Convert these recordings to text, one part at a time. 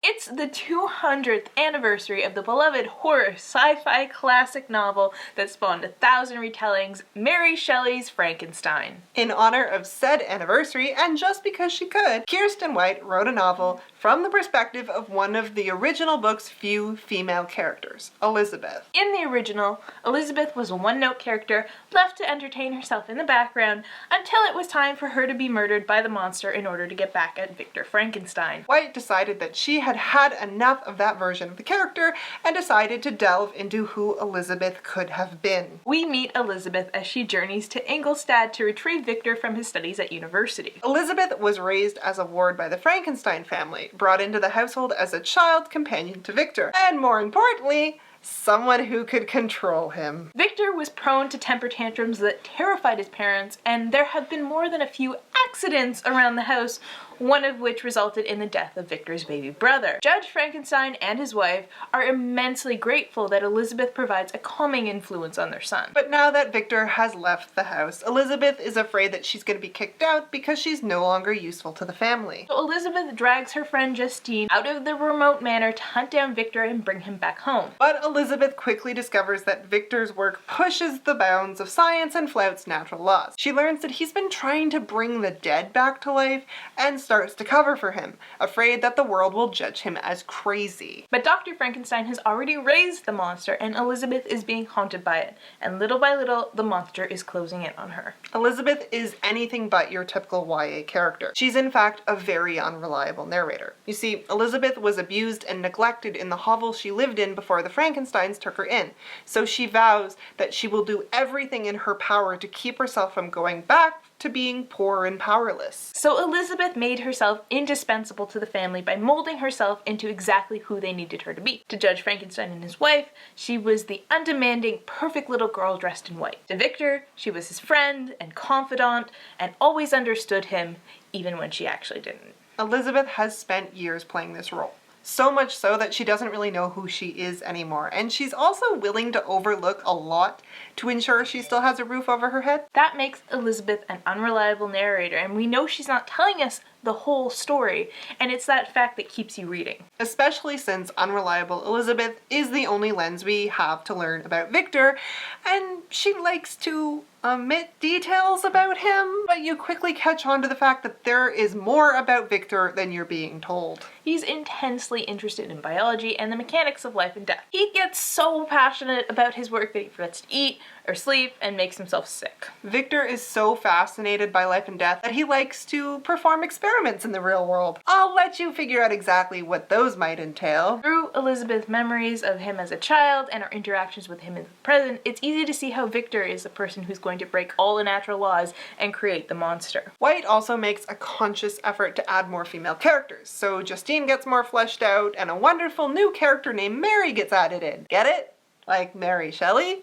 It's the 200th anniversary of the beloved horror sci-fi classic novel that spawned 1,000 retellings, Mary Shelley's Frankenstein. In honor of said anniversary, and just because she could, Kiersten White wrote a novel from the perspective of one of the original book's few female characters, Elizabeth. In the original, Elizabeth was a one-note character left to entertain herself in the background until it was time for her to be murdered by the monster in order to get back at Victor Frankenstein. White decided that she had had enough of that version of the character and decided to delve into who Elizabeth could have been. We meet Elizabeth as she journeys to Ingolstadt to retrieve Victor from his studies at university. Elizabeth was raised as a ward by the Frankenstein family, brought into the household as a child companion to Victor, and more importantly, someone who could control him. Victor was prone to temper tantrums that terrified his parents, and there have been more than a few accidents around the house, one of which resulted in the death of Victor's baby brother. Judge Frankenstein and his wife are immensely grateful that Elizabeth provides a calming influence on their son. But now that Victor has left the house, Elizabeth is afraid that she's going to be kicked out because she's no longer useful to the family. So Elizabeth drags her friend Justine out of the remote manor to hunt down Victor and bring him back home. But Elizabeth quickly discovers that Victor's work pushes the bounds of science and flouts natural laws. She learns that he's been trying to bring the dead back to life and starts to cover for him, afraid that the world will judge him as crazy. But Dr. Frankenstein has already raised the monster and Elizabeth is being haunted by it, and little by little the monster is closing in on her. Elizabeth is anything but your typical YA character. She's in fact a very unreliable narrator. You see, Elizabeth was abused and neglected in the hovel she lived in before the Frankensteins took her in, so she vows that she will do everything in her power to keep herself from going back to being poor and powerless. So Elizabeth made herself indispensable to the family by molding herself into exactly who they needed her to be. To Judge Frankenstein and his wife, she was the undemanding, perfect little girl dressed in white. To Victor, she was his friend and confidant and always understood him, even when she actually didn't. Elizabeth has spent years playing this role. So much so that she doesn't really know who she is anymore, and she's also willing to overlook a lot to ensure she still has a roof over her head. That makes Elizabeth an unreliable narrator, and we know she's not telling us the whole story, and it's that fact that keeps you reading. Especially since Unreliable Elizabeth is the only lens we have to learn about Victor, and she likes to omit details about him, but you quickly catch on to the fact that there is more about Victor than you're being told. He's intensely interested in biology and the mechanics of life and death. He gets so passionate about his work that he forgets to eat or sleep and makes himself sick. Victor is so fascinated by life and death that he likes to perform experiments in the real world. I'll let you figure out exactly what those might entail. Through Elizabeth's memories of him as a child and our interactions with him in the present, it's easy to see how Victor is the person who's going to break all the natural laws and create the monster. White also makes a conscious effort to add more female characters, so Justine gets more fleshed out and a wonderful new character named Mary gets added in. Get it? Like Mary Shelley?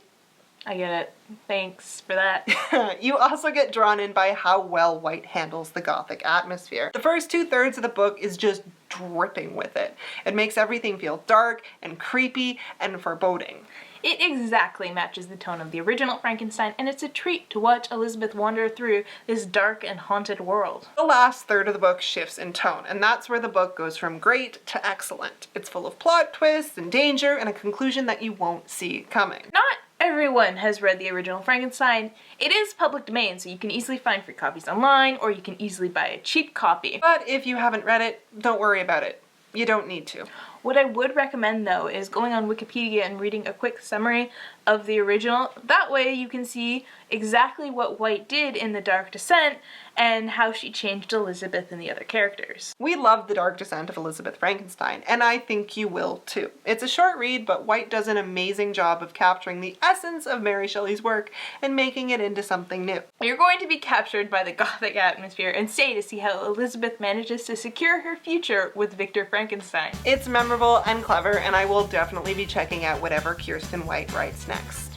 I get it. Thanks for that. You also get drawn in by how well White handles the Gothic atmosphere. The first 2/3 of the book is just dripping with it. It makes everything feel dark and creepy and foreboding. It exactly matches the tone of the original Frankenstein, and it's a treat to watch Elizabeth wander through this dark and haunted world. The last third of the book shifts in tone, and that's where the book goes from great to excellent. It's full of plot twists and danger and a conclusion that you won't see coming. Not everyone has read the original Frankenstein. It is public domain, so you can easily find free copies online, or you can easily buy a cheap copy. But if you haven't read it, don't worry about it. You don't need to. What I would recommend though is going on Wikipedia and reading a quick summary of the original. That way you can see exactly what White did in The Dark Descent and how she changed Elizabeth and the other characters. We love The Dark Descent of Elizabeth Frankenstein, and I think you will too. It's a short read, but White does an amazing job of capturing the essence of Mary Shelley's work and making it into something new. You're going to be captured by the Gothic atmosphere and stay to see how Elizabeth manages to secure her future with Victor Frankenstein. It's memorable and clever, and I will definitely be checking out whatever Kiersten White writes next.